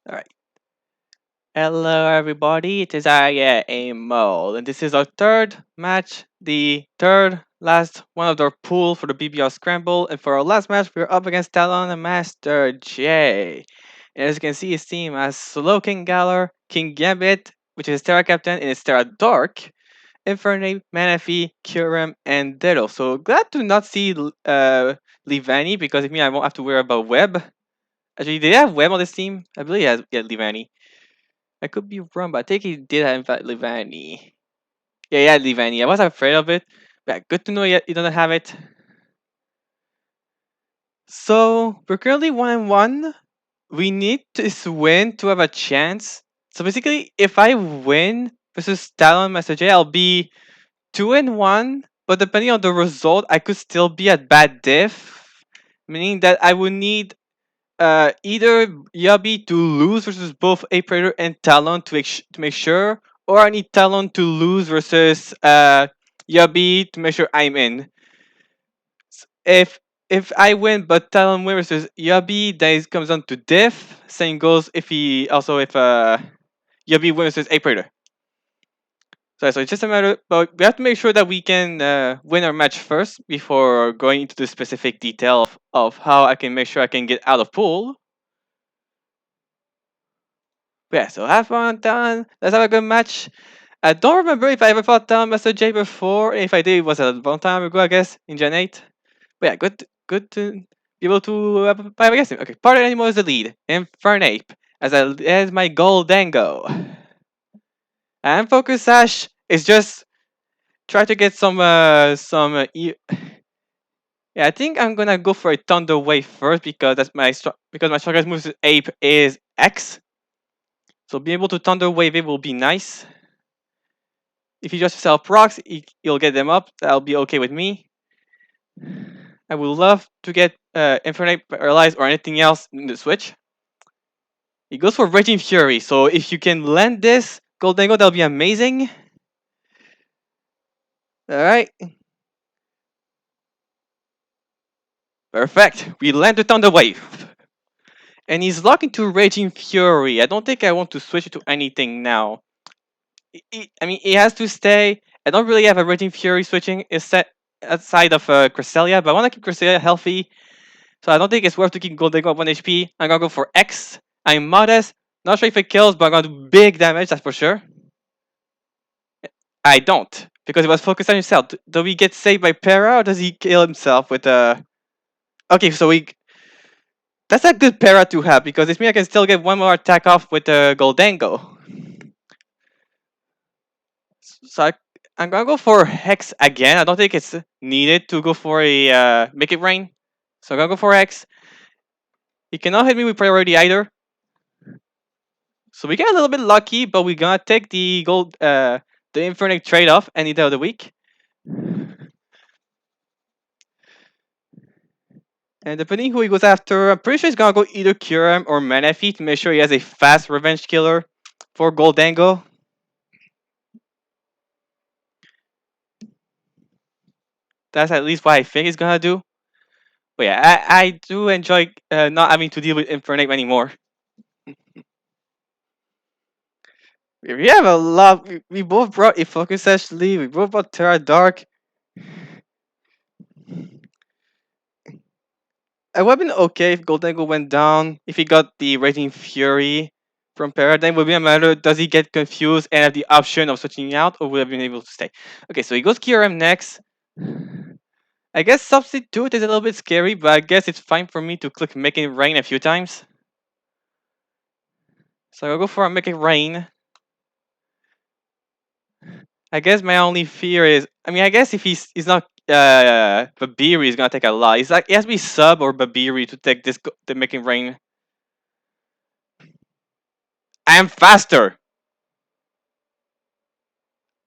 All right. Hello, everybody. It is I, Amo, and this is our third match, the third last one of our pool for the BBR Scramble. And for our last match, we're up against Talon and Master J. And as you can see, his team has Slow King Galar, King Gambit, which is Terra Captain, and it's Terra Dark, Infernape, Manaphy, Kuram, and Ditto. So glad to not see Livani because it means I won't have to worry about Web. Actually, did they have Web on this team? I believe he has Livani. I could be wrong, but I think he did have Livani. Yeah, Livani. I was afraid of it. But yeah, good to know he doesn't have it. So we're currently 1-1. We need this win to have a chance. So basically, if I win versus Talon Master J, I'll be 2-1. But depending on the result, I could still be at bad diff, meaning that I would need either Yabi to lose versus both A Predator and Talon to make sure, or I need Talon to lose versus Yabi to make sure I'm in. If I win but Talon wins versus Yabi, then it comes down to diff. Same goes if Yabi wins versus A Predator. So it's just a matter, but we have to make sure that we can win our match first before going into the specific detail of how I can make sure I can get out of pool. Yeah, so have fun, Talon. Let's have a good match. I don't remember if I ever fought Talon Master J before. If I did, it was a long time ago, I guess, in Gen 8. But yeah, good to be able to fight against him. Okay, Party Animal is the lead. Infernape as my Goldango. And Focus Sash is just try to get yeah, I think I'm gonna go for a Thunder Wave first because because my strongest move is Ape is X. So being able to Thunder Wave it will be nice. If you just sell procs, you'll get them up. That'll be okay with me. I would love to get Infinite Paralyze or anything else in the Switch. He goes for Raging Fury, so if you can land this Goldango, that'll be amazing. Alright. Perfect. We landed on the wave. And he's locked into Raging Fury. I don't think I want to switch it to anything now. I mean, it has to stay. I don't really have a Raging Fury switching set outside of Cresselia, but I want to keep Cresselia healthy. So I don't think it's worth to keep Goldango at 1 HP. I'm gonna go for X. I'm modest. Not sure if it kills, but I'm gonna do big damage, that's for sure. I don't. Because he was focused on himself. Do we get saved by Para or does he kill himself with a okay, so we that's a good Para to have because this means I can still get one more attack off with the Goldango. So I'm gonna go for Hex again. I don't think it's needed to go for a Make It Rain. So I'm gonna go for Hex. He cannot hit me with priority either. So we get a little bit lucky, but we're gonna take the Infernic trade-off any day of the week. And depending who he goes after, I'm pretty sure he's gonna go either Kuram or Manaphy to make sure he has a fast revenge killer for Goldango. That's at least what I think he's gonna do. But yeah, I do enjoy not having to deal with Infernape anymore. We have a lot. We both brought a Focus Ashley. We both brought Terra Dark. I would have been okay if Goldango went down. If he got the Raging Fury from Paradigm, would be a matter. Does he get confused and have the option of switching out, or would have been able to stay? Okay, so he goes QRM next. I guess Substitute is a little bit scary, but I guess it's fine for me to click Make It Rain a few times. So I'll go for a Make It Rain. I guess my only fear is, I mean, I guess if he's not Babiri is gonna take a lot. He's like he has to be Sub or Babiri to take the Make It Rain. I am faster.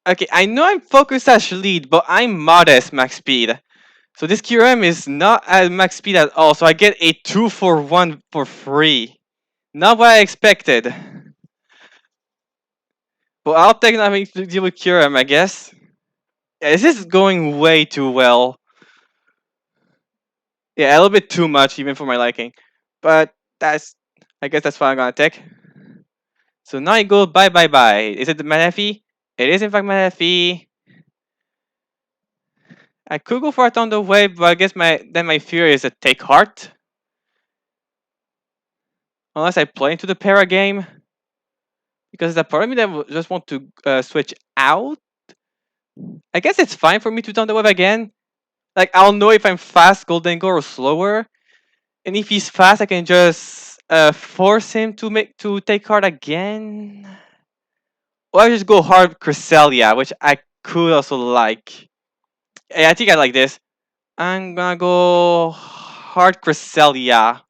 Okay, I know I'm focused as lead, but I'm modest max speed. So this QRM is not at max speed at all. So I get a 2-for-1 for free. Not what I expected. But I'll take having to deal with QRM, I guess. Yeah, this is going way too well. Yeah, a little bit too much even for my liking. But I guess that's what I'm gonna take. So now it goes bye bye bye. Is it the Manaphy? It is in fact Manaphy. I could go for a Thunder Wave, but I guess my fear is a Take Heart. Unless I play into the Para game. Because that part of me that just want to switch out. I guess it's fine for me to Thunder Wave again. Like, I'll know if I'm fast, Golden Go, or slower. And if he's fast, I can just force him to take heart again. Or I just go hard Cresselia, which I could also like. Yeah, I think I like this. I'm gonna go hard Cresselia.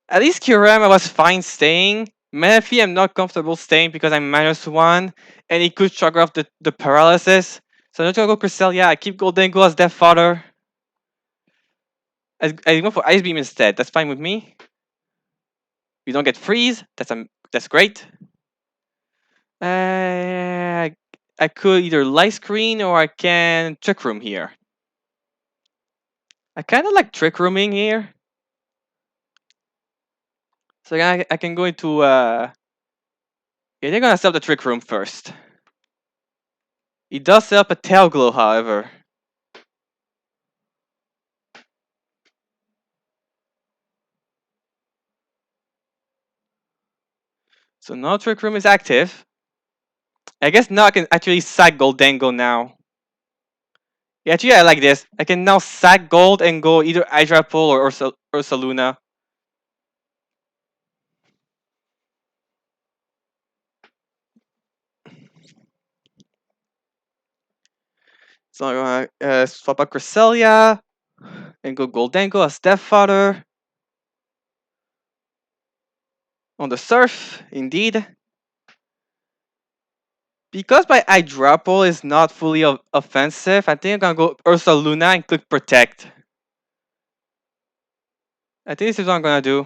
At least Kyurem I was fine staying. Menifee I'm not comfortable staying because I'm -1 and it could trigger off the paralysis. So I'm not gonna go Cresselia. I keep Golden Go as Death Fodder. I go for Ice Beam instead. That's fine with me. We don't get freeze. That's great. I could either light screen or I can trick room here. I kind of like trick rooming here. So I can go into yeah, they're gonna set up the trick room first. It does set up a tail glow, however. So now trick room is active. I guess now I can actually sack Goldango now. Yeah, actually I like this. I can now sack gold and go either Hydrapple or Ursaluna. So I'm gonna swap out Cresselia and go Goldango as Death Fodder. On the surf, indeed. Because my Hydrapple is not fully offensive, I think I'm gonna go Ursaluna and click Protect. I think this is what I'm gonna do.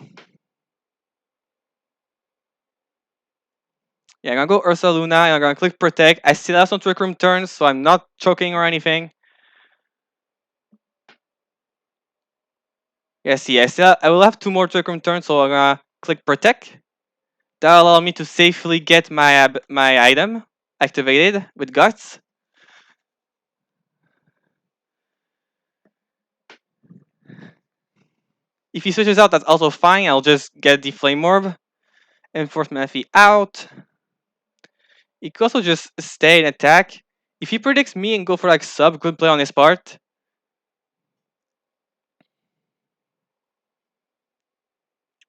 Yeah, I'm gonna go Ursaluna and I'm gonna click Protect. I still have some Trick Room turns, so I'm not choking or anything. Yeah, see, I will have 2 more Trick Room turns, so I'm gonna click Protect. That'll allow me to safely get my item activated with Guts. If he switches out, that's also fine. I'll just get the Flame Orb and force Manaphy out. He could also just stay and attack. If he predicts me and go for like sub, good play on his part.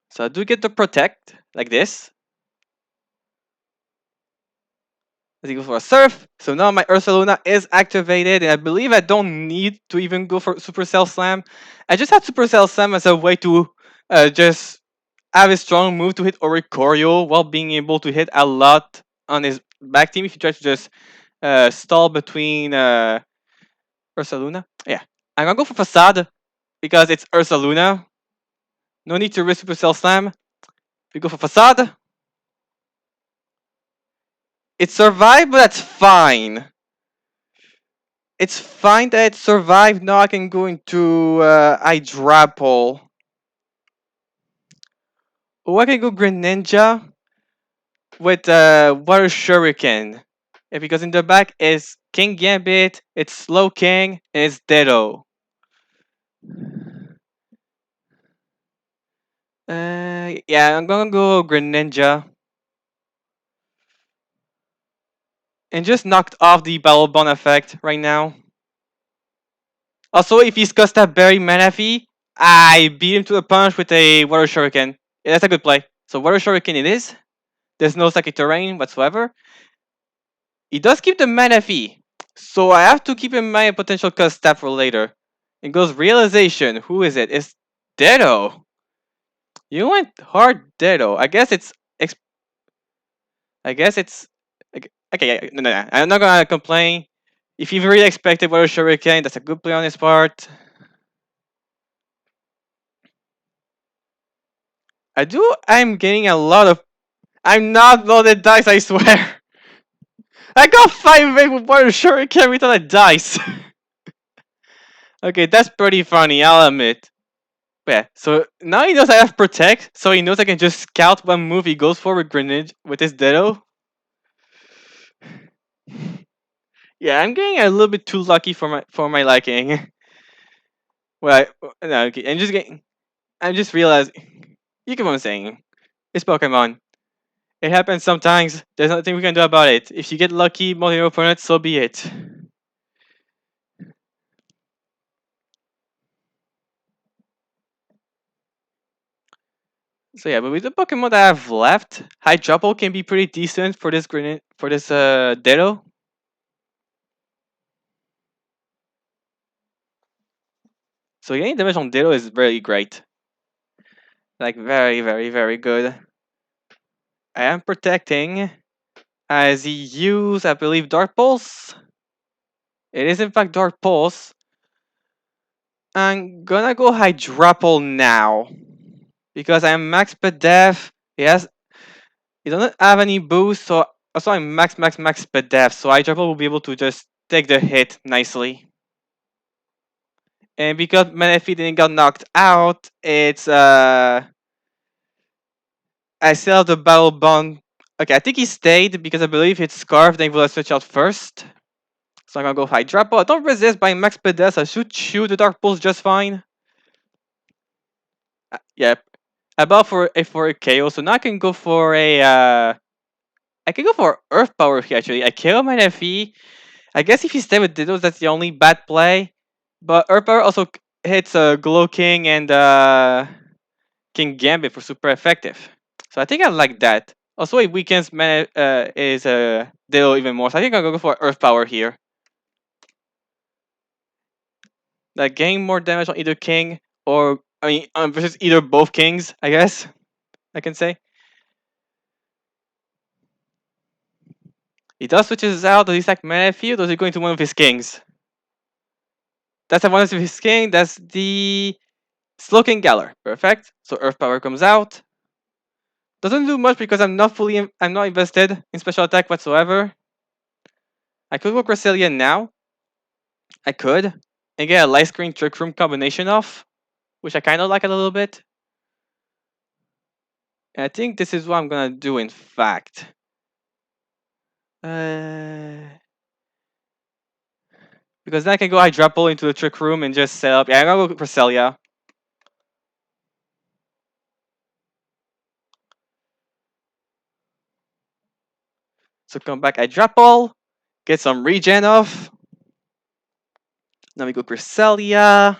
So I do get to protect like this. As he goes for a surf. So now my Ursaluna is activated, and I believe I don't need to even go for Supercell Slam. I just had Supercell Slam as a way to just have a strong move to hit Oricorio while being able to hit a lot on his back team if you try to just stall between Ursaluna. Yeah. I'm gonna go for Facade because it's Ursaluna. No need to risk Supercell Slam. We go for Facade. It survived, but that's fine. It's fine that it survived. Now I can go into Hydrapple. Or I can go Greninja with Water Shuriken. Yeah, because in the back is King Gambit, it's Slow King, and it's Ditto. Yeah, I'm gonna go Greninja. And just knocked off the Battle Bond effect right now. Also, if he's Costa Berry Manaphy, I beat him to the punch with a Water Shuriken. Yeah, that's a good play. So Water Shuriken it is. There's no psychic terrain whatsoever. He does keep the Manaphy. So I have to keep in mind a potential Cuss Tap for later. It goes Realization. Who is it? It's Ditto. You went hard Ditto. I guess it's... I guess it's... Okay, yeah, no. I'm not gonna complain. If you've really expected Water Shuriken, that's a good play on his part. I'm getting a lot of... I'm not loaded dice, I swear. I got 5 big with Water Shuriken without a dice. Okay, that's pretty funny, I'll admit. Yeah, so now he knows I have Protect, so he knows I can just scout one move he goes for with Grenade with his Ditto. Yeah, I'm getting a little bit too lucky for my liking. Well, no, okay, I'm just realizing. You get what I'm saying. It's Pokemon. It happens sometimes. There's nothing we can do about it. If you get lucky, multi opponents, so be it. So yeah, but with the Pokemon that I have left, Hydrapple can be pretty decent for this Grenade for this Ditto. So getting damage on Ditto is really great. Like very, very, very good. I am protecting as he used, I believe, Dark Pulse. It is in fact Dark Pulse. I'm gonna go Hydrapple now because I'm max Def. Yes, he doesn't have any boost, so also I'm max Def. So Hydrapple will be able to just take the hit nicely. And because Manaphy didn't get knocked out, it's I still have the Battle Bond. Okay, I think he stayed because I believe it's Scarf. Then he will switch out first. So I'm gonna go Hydrapple. I don't resist by max Pedes. I should shoot the Dark Pulse just fine. Yep. About for a KO. So now I can go for a I can go for Earth Power here actually. I kill my FE. I guess if you stay with Dittos, that's the only bad play. But Earth Power also hits Glow King and King Gambit for super effective. So I think I like that. Also, it weakens mana is Ditto even more. So I think I'll go for Earth Power here. Like getting more damage on either king or I mean versus either both kings, I guess I can say. He does switches out, does he sack mana field, or is he going to one of his kings? That's one of his king, that's the Slowking Galar. Perfect. So Earth Power comes out. Doesn't do much because I'm not invested in special attack whatsoever. I could go Cresselia now. I could. And get a light screen trick room combination off, which I kinda like a little bit. And I think this is what I'm gonna do in fact. Uh Because then I can go Hydrapple into the trick room and just set up. Yeah, I'm gonna go for Celia. So come back Hydrapple, get some regen off. Now we go Cresselia.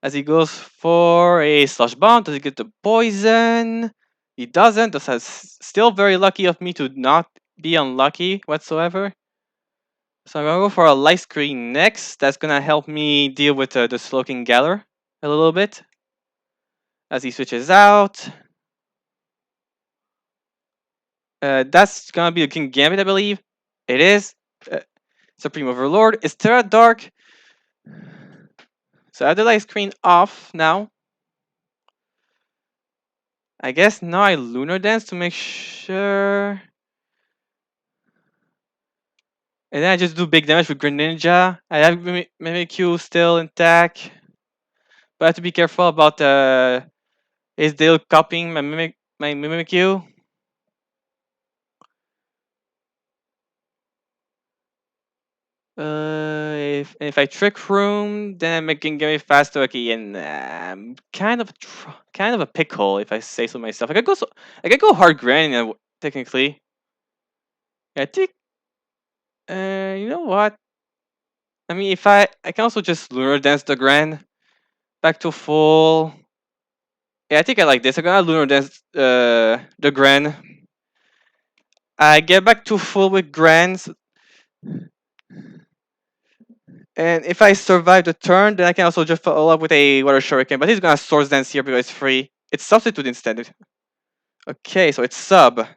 As he goes for a Slush Bomb. Does he get the poison? He doesn't. This is still very lucky of me to not be unlucky whatsoever. So I'm gonna go for a light screen next. That's gonna help me deal with the Slowking Galar a little bit. As he switches out. That's gonna be the King Gambit, I believe. It is. Uh, Supreme Overlord. Is Terra Dark? So I have the light screen off now. I guess now I Lunar Dance to make sure. And then I just do big damage with Greninja. I have Mimikyu still intact. But I have to be careful about his deal copying my Mimikyu. If I trick room, then I'm making Gimme faster. Okay, and kind of kind of a pickle if I say so myself. I could go hard Gran technically. I think you know what? I mean, if I can also just Lunar Dance the Gran back to full. Yeah, I think I like this. I'm gonna Lunar Dance the Gran. I get back to full with Grans, and if I survive the turn, then I can also just follow up with a Water Shuriken. But he's gonna Swords Dance here because it's free. It's substitute instead. Okay, so it's sub.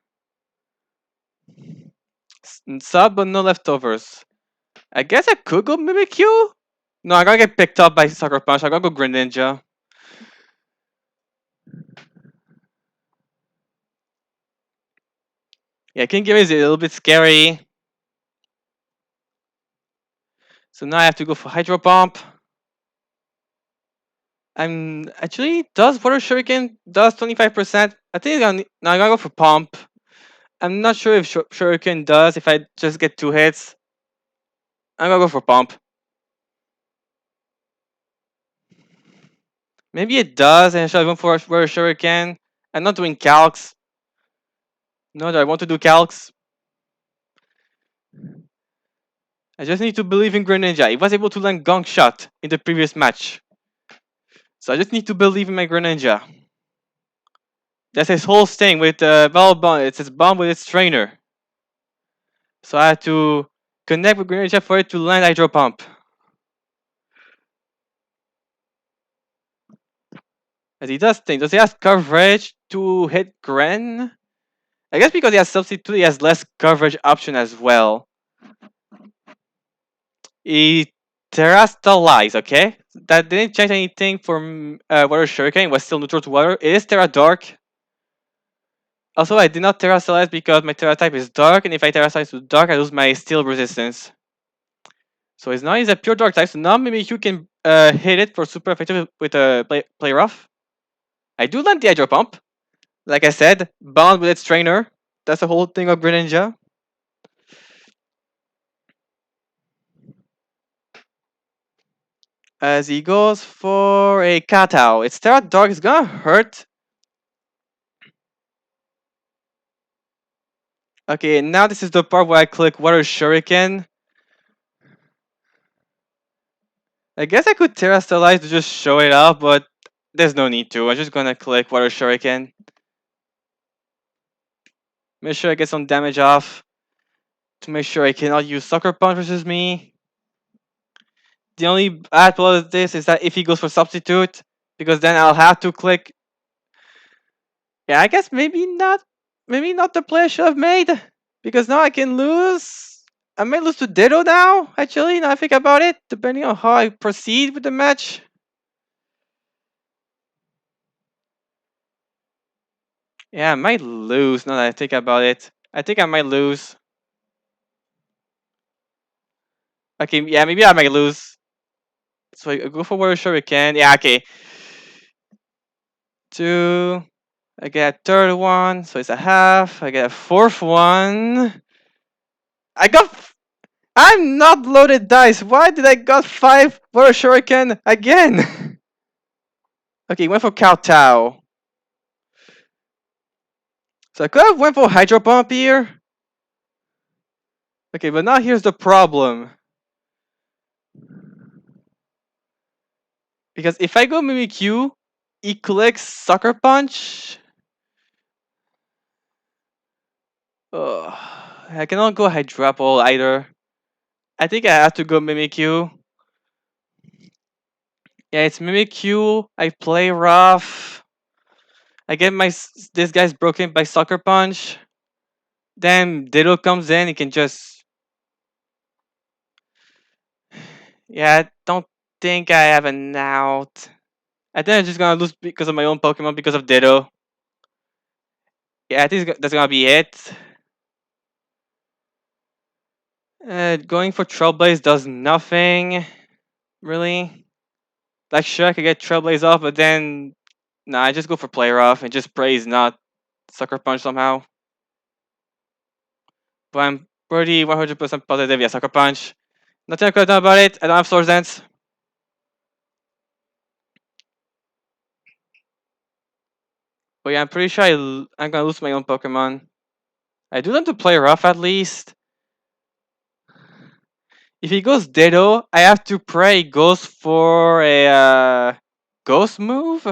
Sub, but no leftovers. I guess I could go Mimikyu? No, I'm gonna get picked up by Sucker Punch. I'm gonna go Greninja. Yeah, King Gimme is a little bit scary. So now I have to go for Hydro Pump. I'm actually does water shuriken does 25%. I think now I'm gonna go for pump. I'm not sure if shuriken does if I just get 2 hits. I'm gonna go for pump. Maybe it does, and should I go for water shuriken? I'm not doing calcs. No, do I want to do calcs? I just need to believe in Greninja. He was able to land Gong Shot in the previous match. So I just need to believe in my Greninja. That's his whole thing with Ball Bond. It's his bond with its trainer. So I have to connect with Greninja for it to land Hydro Pump. As he does things. Does he have coverage to hit Gren? I guess because he has substitute, he has less coverage option as well. He Terrastalize, okay? That didn't change anything for Water Shuriken. It was still neutral to water. It is Terra Dark. Also, I did not Terrastalize because my Terra type is Dark, and if I Terrastalize to Dark, I lose my Steel resistance. So it's not a pure Dark type, so now maybe you can hit it for super effective with a play rough. I do land the Hydro Pump. Like I said, bond with its trainer. That's the whole thing of Greninja. As he goes for a Katao. It's Terra Dark, it's gonna hurt. Okay, now this is the part where I click Water Shuriken. I guess I could Terrastalize to just show it off, but there's no need to. I'm just gonna click Water Shuriken. Make sure I get some damage off. To make sure I cannot use Sucker Punch versus me. The only bad part of this is that if he goes for Substitute, because then I'll have to click. Yeah, I guess maybe not. Maybe not the play I should have made. Because now I can lose. I might lose to Ditto now, actually, now I think about it, depending on how I proceed with the match. Yeah, I might lose now that I think about it. I think I might lose. Okay, yeah, maybe I might lose. So I go for Water Shuriken. Yeah, okay. Two. I get a third one, so it's a half. I get a fourth one. I got. I'm not loaded dice. Why did I got 5 Water Shuriken again? Okay, went for Kowtow. So I could have went for Hydro Pump here. Okay, but now here's the problem. Because if I go Mimikyu, he clicks Sucker Punch. Ugh, I cannot go Hydrapple either. I think I have to go Mimikyu. Yeah, it's Mimikyu. I play rough. I get this guy's broken by Sucker Punch. Then Ditto comes in. He can just. Yeah, I don't think I have an out. I think I'm just gonna lose because of my own Pokemon because of Ditto. Yeah, I think that's gonna be it. Going for Trailblaze does nothing, really. Like, sure, I could get Trailblaze off, but then, nah, I just go for Play Rough and just pray he's not Sucker Punch somehow. But I'm pretty 100% positive, yeah, Sucker Punch. Nothing I could have done about it. I don't have Swords Dance. But yeah, I'm pretty sure I'm gonna lose my own Pokemon. I do want to play rough at least. If he goes Ditto, I have to pray he goes for a Ghost move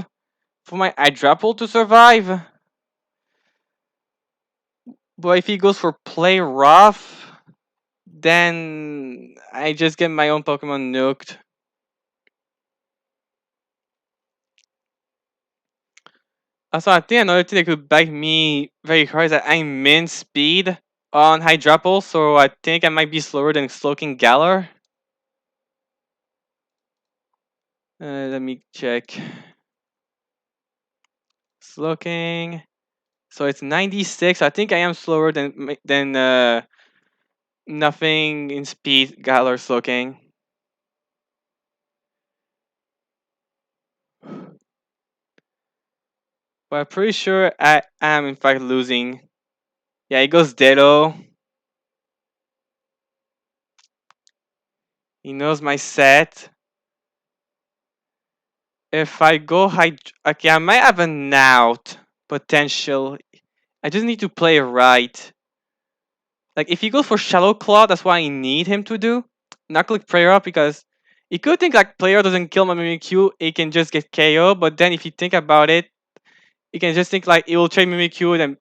for my Hydrapple to survive. But if he goes for play rough, then I just get my own Pokemon nuked. Also, I think another thing that could bite me very hard is that I'm min speed on Hydrapple, so I think I might be slower than Slowking Galar. Let me check. Slowking. So it's 96. I think I am slower than nothing in speed Galar Slowking. But I'm pretty sure I am in fact losing. Yeah, he goes Ditto. He knows my set. If I go high, okay, I might have an out potential. I just need to play right. Like if he goes for Shallow Claw, that's what I need him to do. Not click Prayer Up because he could think like player doesn't kill my Mimikyu, he can just get KO. But then if you think about it, you can just think like it will trade Mimikyu then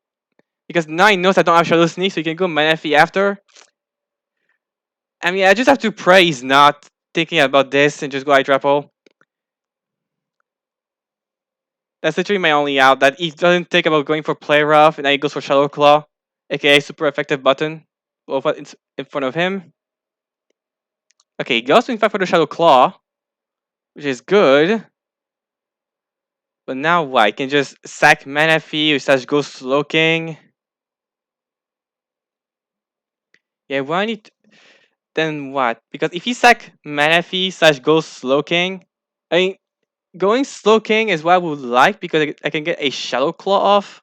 because now he knows I don't have Shadow Sneak, so he can go Manaphy after. I mean, I just have to pray he's not thinking about this and just go Hydrapple. That's literally my only out. That he doesn't think about going for Play Rough and then he goes for Shadow Claw, aka super effective button. In front of him. Okay, he goes to in fact for the Shadow Claw, which is good. But now what? I can just sack Manaphy slash go Slow King. Yeah, what I need then what? Because if he sack Manaphy slash go Slow King, I mean going Slow King is what I would like because I can get a Shadow Claw off.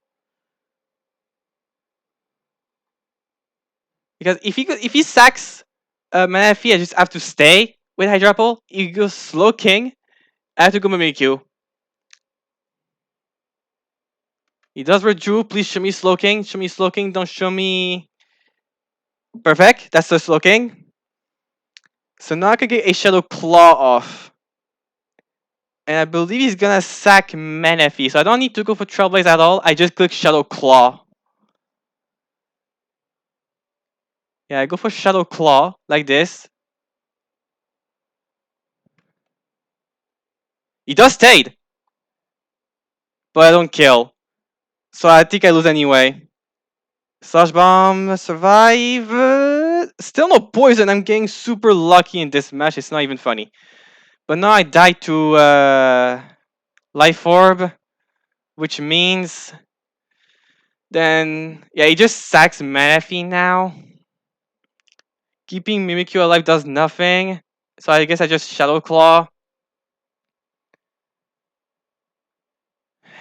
Because if he sacks Manaphy, I just have to stay with Hydrapple. He goes Slow King. I have to go Mimikyu. He does withdraw. Please show me Slow King. Show me Slow King. Don't show me. Perfect. That's the Slow King. So now I can get a Shadow Claw off. And I believe he's gonna sack Manaphy. So I don't need to go for Trailblaze at all. I just click Shadow Claw. Yeah, I go for Shadow Claw like this. He does stayed. But I don't kill. So I think I lose anyway. Slash Bomb, survive. Still no poison. I'm getting super lucky in this match. It's not even funny. But now I die to Life Orb, which means then yeah, he just sacks Manaphy now. Keeping Mimikyu alive does nothing. So I guess I just Shadow Claw.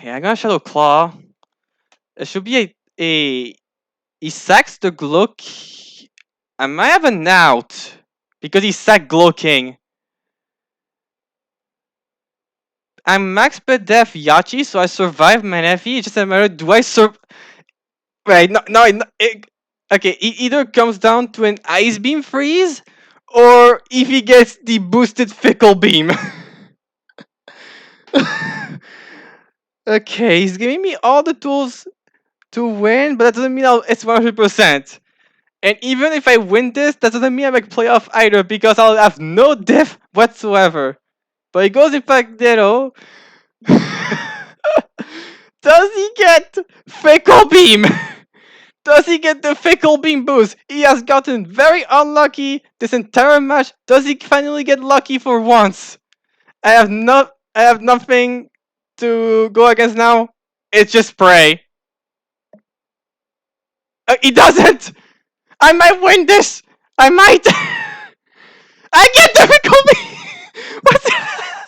Yeah, I got Shadow Claw. It should be a he sacks the Glow. I might have an out because he sacked Glow King. I'm max pet def Yachi, so I survive Manaphy. It's just a matter, do I sur? Right, okay, it either comes down to an Ice Beam freeze, or if he gets the boosted Fickle Beam. Okay, he's giving me all the tools to win, but that doesn't mean it's 100%. And even if I win this, that doesn't mean I make playoff either, because I'll have no def whatsoever. But he goes in fact Ditto. Does he get Fickle Beam? Does he get the Fickle Beam boost? He has gotten very unlucky this entire match. Does he finally get lucky for once? I have nothing to go against now. It's just spray. He doesn't! I might win this! I might! I get the Fickle Beam! What's that?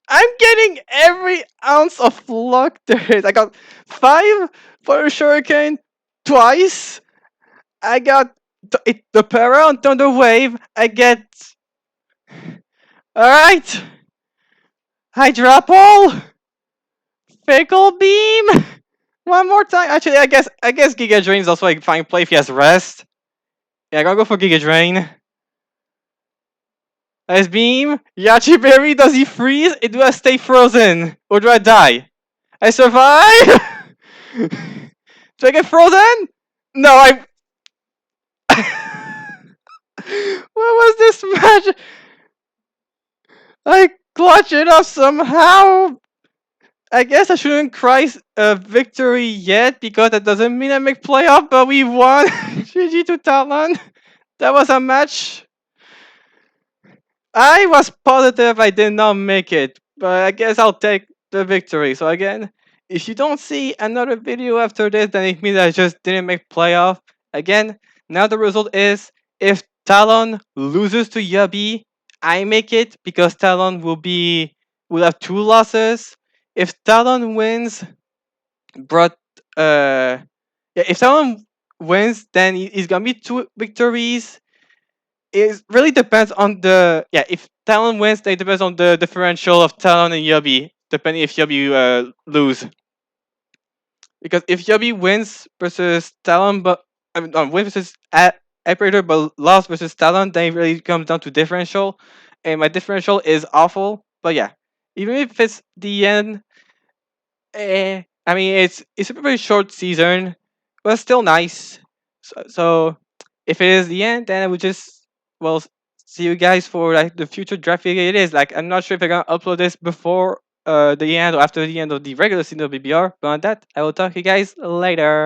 I'm getting every ounce of luck there is. I got 5 for a Shuriken twice. I got the Para on Thunder Wave. I get. Alright! Hydrapple! Fickle Beam! One more time. Actually, I guess Giga Drain is also a fine play if he has rest. Yeah, I'm gonna go for Giga Drain. Ice Beam. Yachi Berry, does he freeze? Do I stay frozen? Or do I die? I survive! Do I get frozen? No, I. What was this match? I clutch it up somehow. I guess I shouldn't cry victory yet because that doesn't mean I make playoff, but we won. GG to Talon. That was a match. I was positive I did not make it, but I guess I'll take the victory. So again, if you don't see another video after this, then it means I just didn't make playoff. Again, now the result is if Talon loses to Yabi, I make it because Talon will have 2 losses. If Talon wins, brought yeah, if someone wins, then it's gonna be two victories. It really depends on the yeah. If Talon wins, then it depends on the differential of Talon and Yubi, depending if Yubi lose. Because if Yubi wins versus Talon, but I mean, wins versus Operator, but lost versus Talon, then it really comes down to differential, and my differential is awful. But yeah, even if it's the end, I mean it's a very short season, but still nice. So if it is the end, then I would just well see you guys for like the future draft video. It is like I'm not sure if I'm gonna upload this before the end or after the end of the regular season of BBR. But on that, I will talk to you guys later.